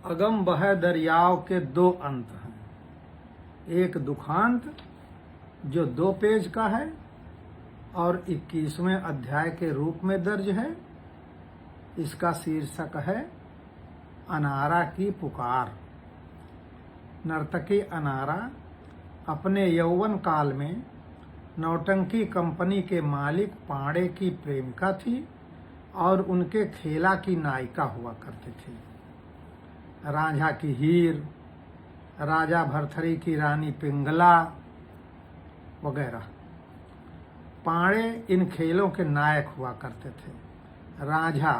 अगम बह दरियाव के दो अंत हैं। एक दुखांत जो 2 पेज का है और 21वें अध्याय के रूप में दर्ज है। इसका शीर्षक है अनारा की पुकार। नर्तकी अनारा अपने यौवन काल में नौटंकी कंपनी के मालिक पांडे की प्रेमिका थी और उनके खेला की नायिका हुआ करती थी। रांझा की हीर, राजा भरथरी की रानी पिंगला वगैरह पांडे इन खेलों के नायक हुआ करते थे। रांझा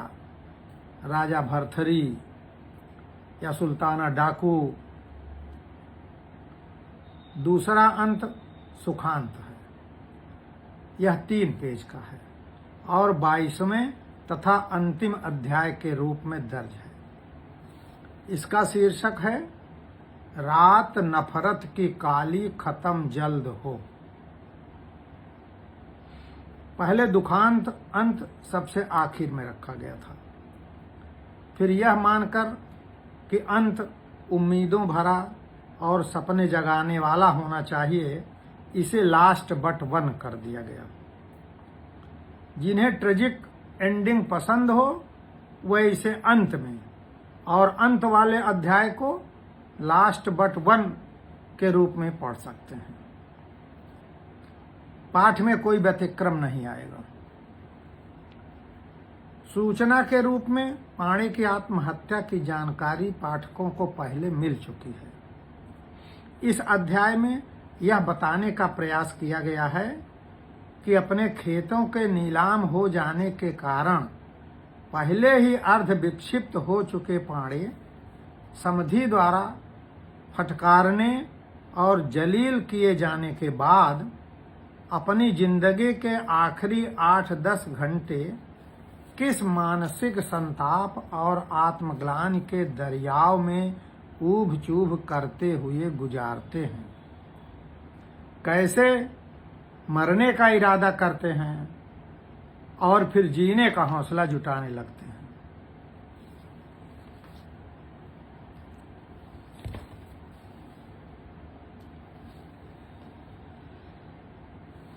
राजा भरथरी या सुल्ताना डाकू। दूसरा अंत सुखांत है। यह 3 पेज का है और 22वें तथा अंतिम अध्याय के रूप में दर्ज है। इसका शीर्षक है रात नफरत की काली खत्म जल्द हो। पहले दुखांत अंत सबसे आखिर में रखा गया था। फिर यह मानकर कि अंत उम्मीदों भरा और सपने जगाने वाला होना चाहिए, इसे लास्ट बट 1 कर दिया गया। जिन्हें ट्रेजिक एंडिंग पसंद हो वह इसे अंत में और अंत वाले अध्याय को लास्ट बट 1 के रूप में पढ़ सकते हैं। पाठ में कोई व्यतिक्रम नहीं आएगा। सूचना के रूप में पांडे की आत्महत्या की जानकारी पाठकों को पहले मिल चुकी है। इस अध्याय में यह बताने का प्रयास किया गया है कि अपने खेतों के नीलाम हो जाने के कारण पहले ही अर्ध विक्षिप्त हो चुके पांडे समधी द्वारा फटकारने और जलील किए जाने के बाद अपनी जिंदगी के आखिरी 8-10 घंटे किस मानसिक संताप और आत्मग्लानि के दरियाव में ऊब चूब करते हुए गुजारते हैं। कैसे मरने का इरादा करते हैं और फिर जीने का हौसला जुटाने लगते हैं।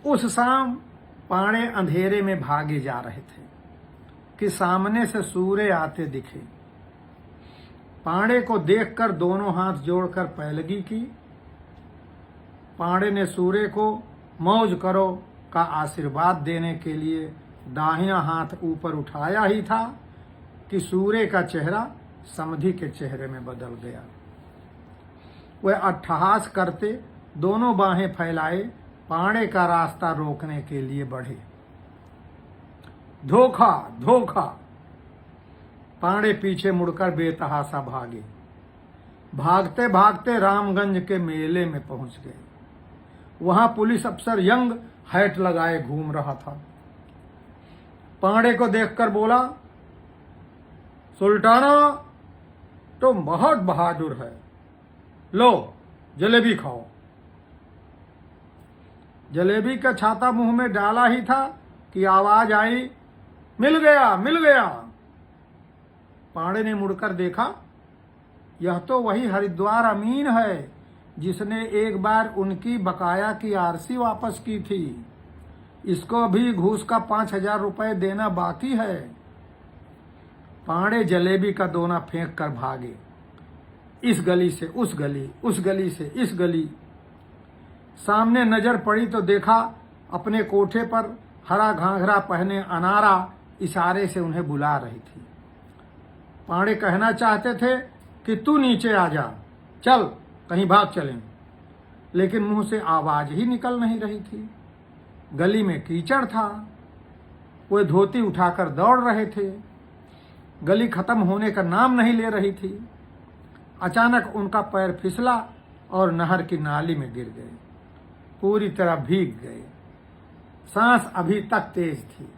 उस शाम पांडे अंधेरे में भागे जा रहे थे कि सामने से सूर्य आते दिखे। पांडे को देखकर दोनों हाथ जोड़कर पैलगी की। पांडे ने सूर्य को मौज करो का आशीर्वाद देने के लिए दाहिना हाथ ऊपर उठाया ही था कि सूर्य का चेहरा समधी के चेहरे में बदल गया। वह अट्टहास करते दोनों बाहें फैलाए पांडे का रास्ता रोकने के लिए बढ़े। धोखा धोखा। पांडे पीछे मुड़कर बेतहासा भागे। भागते भागते रामगंज के मेले में पहुंच गए। वहां पुलिस अफसर यंग हैट लगाए घूम रहा था। पांडे को देखकर बोला, सुल्ताना तुम बहुत बहादुर है, लो जलेबी खाओ। जलेबी का छाता मुंह में डाला ही था कि आवाज आई, मिल गया मिल गया। पांडे ने मुड़कर देखा, यह तो वही हरिद्वार अमीन है जिसने एक बार उनकी बकाया की आरसी वापस की थी। इसको भी घूस का 5,000 रुपए देना बाकी है। पांडे जलेबी का दोना फेंक कर भागे। इस गली से उस गली, उस गली से इस गली। सामने नजर पड़ी तो देखा अपने कोठे पर हरा घाघरा पहने अनारा इशारे से उन्हें बुला रही थी। पांडे कहना चाहते थे कि तू नीचे आ जा, चल कहीं भाग चलें, लेकिन मुंह से आवाज ही निकल नहीं रही थी। गली में कीचड़ था। वे धोती उठाकर दौड़ रहे थे। गली खत्म होने का नाम नहीं ले रही थी। अचानक उनका पैर फिसला और नहर की नाली में गिर गए। पूरी तरह भीग गए। सांस अभी तक तेज थी।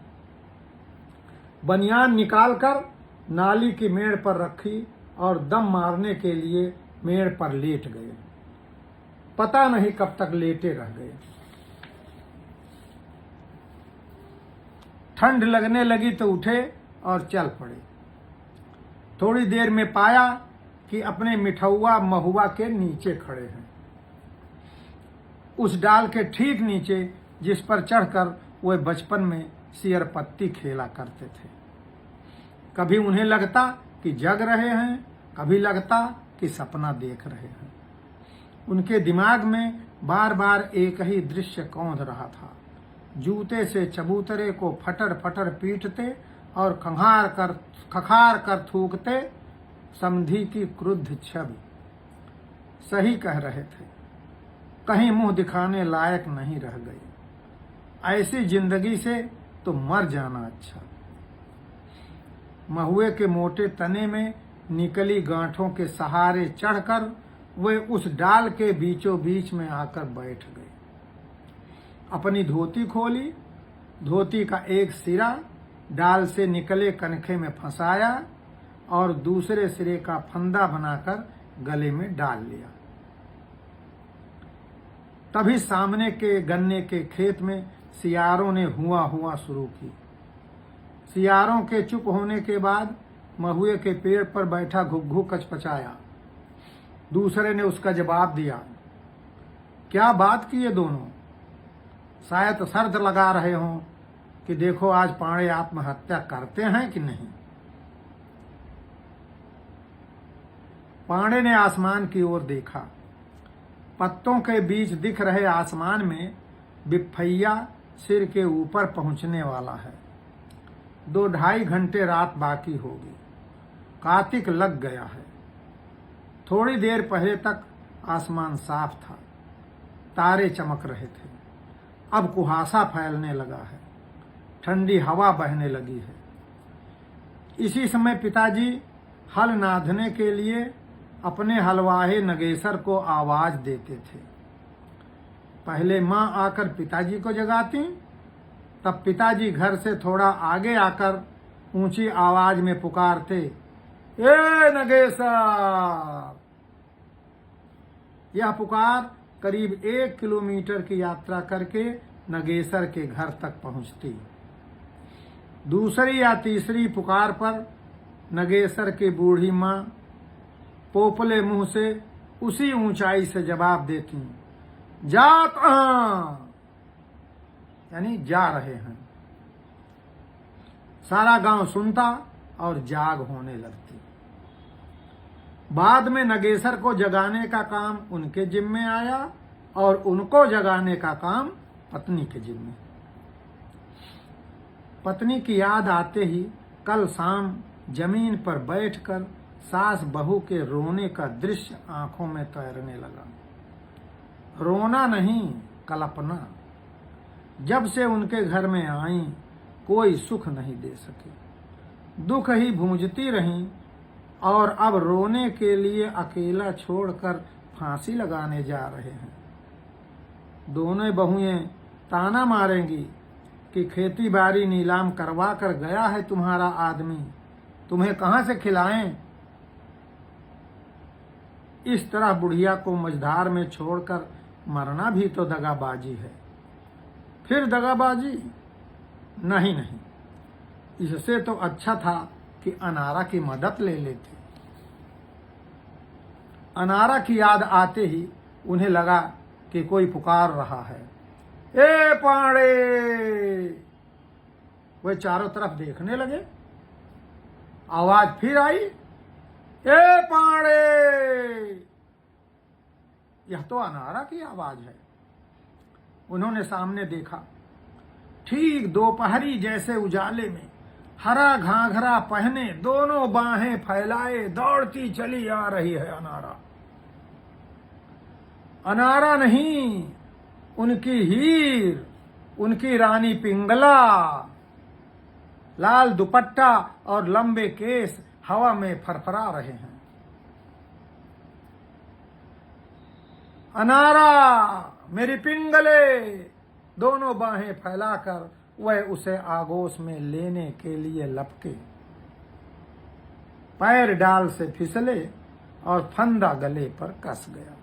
बनियान निकालकर नाली की मेड़ पर रखी और दम मारने के लिए मेड़ पर लेट गए। पता नहीं कब तक लेटे रह गए। ठंड लगने लगी तो उठे और चल पड़े। थोड़ी देर में पाया कि अपने मिठौआ महुआ के नीचे खड़े हैं, उस डाल के ठीक नीचे जिस पर चढ़कर वे बचपन में सियर पत्ती खेला करते थे। कभी उन्हें लगता कि जग रहे हैं, कभी लगता कि सपना देख रहे हैं। उनके दिमाग में बार बार एक ही दृश्य कौंध रहा था। जूते से चबूतरे को फटर फटर पीटते और खखार कर थूकते समधी की क्रुद्ध छवि। सही कह रहे थे, कहीं मुंह दिखाने लायक नहीं रह गई। ऐसी जिंदगी से तो मर जाना अच्छा। महुए के मोटे तने में निकली गांठों के सहारे चढ़कर वे उस डाल के बीचों बीच में आकर बैठ गए। अपनी धोती खोली, धोती का एक सिरा डाल से निकले कनखे में फंसाया और दूसरे सिरे का फंदा बनाकर गले में डाल लिया। तभी सामने के गन्ने के खेत में सियारों ने हुआ हुआ शुरू की। सियारों के चुप होने के बाद महुए के पेड़ पर बैठा घुघू कचपचाया। दूसरे ने उसका जवाब दिया, क्या बात की ये दोनों? शायद शर्त लगा रहे हों कि देखो आज पाड़े आत्महत्या करते हैं कि नहीं। पाड़े ने आसमान की ओर देखा। पत्तों के बीच दिख रहे आसमान में बिफैया सिर के ऊपर पहुंचने वाला है। 2-2.5 घंटे रात बाकी होगी। कार्तिक लग गया है। थोड़ी देर पहले तक आसमान साफ था, तारे चमक रहे थे। अब कुहासा फैलने लगा है, ठंडी हवा बहने लगी है। इसी समय पिताजी हल नाधने के लिए अपने हलवाहे नगेसर को आवाज देते थे। पहले मां आकर पिताजी को जगाती, तब पिताजी घर से थोड़ा आगे आकर ऊंची आवाज में पुकारते, ए नगेसर। यह पुकार करीब 1 किलोमीटर की यात्रा करके नगेसर के घर तक पहुंचती। दूसरी या तीसरी पुकार पर नगेसर की बूढ़ी मां पोपले मुंह से उसी ऊंचाई से जवाब देती, जात यानी जा रहे हैं। सारा गांव सुनता और जाग होने लगती। बाद में नगेसर को जगाने का काम उनके जिम्मे आया और उनको जगाने का काम पत्नी के जिम्मे। पत्नी की याद आते ही कल शाम जमीन पर बैठकर सास बहू के रोने का दृश्य आंखों में तैरने लगा। रोना नहीं, कल्पना। जब से उनके घर में आई कोई सुख नहीं दे सकी, दुख ही भूंजती रहीं और अब रोने के लिए अकेला छोड़कर फांसी लगाने जा रहे हैं। दोनों बहुएं ताना मारेंगी कि खेती बाड़ी नीलाम करवा कर गया है तुम्हारा आदमी, तुम्हें कहां से खिलाएं। इस तरह बुढ़िया को मझधार में छोड़कर मरना भी तो दगाबाजी है। फिर दगाबाजी? नहीं नहीं, इससे तो अच्छा था कि अनारा की मदद ले लेते। अनारा की याद आते ही उन्हें लगा कि कोई पुकार रहा है, ए पाड़े। वे चारों तरफ देखने लगे। आवाज फिर आई, ए पाड़े। यह तो अनारा की आवाज है। उन्होंने सामने देखा। ठीक दोपहरी जैसे उजाले में हरा घाघरा पहने, दोनों बाहें फैलाए दौड़ती चली आ रही है अनारा। अनारा नहीं, उनकी हीर, उनकी रानी पिंगला। लाल दुपट्टा और लंबे केस हवा में फरफरा रहे हैं। अनारा, मेरी पिंगले। दोनों बाहें फैलाकर वह उसे आगोश में लेने के लिए लपके। पैर डाल से फिसले और फंदा गले पर कस गया।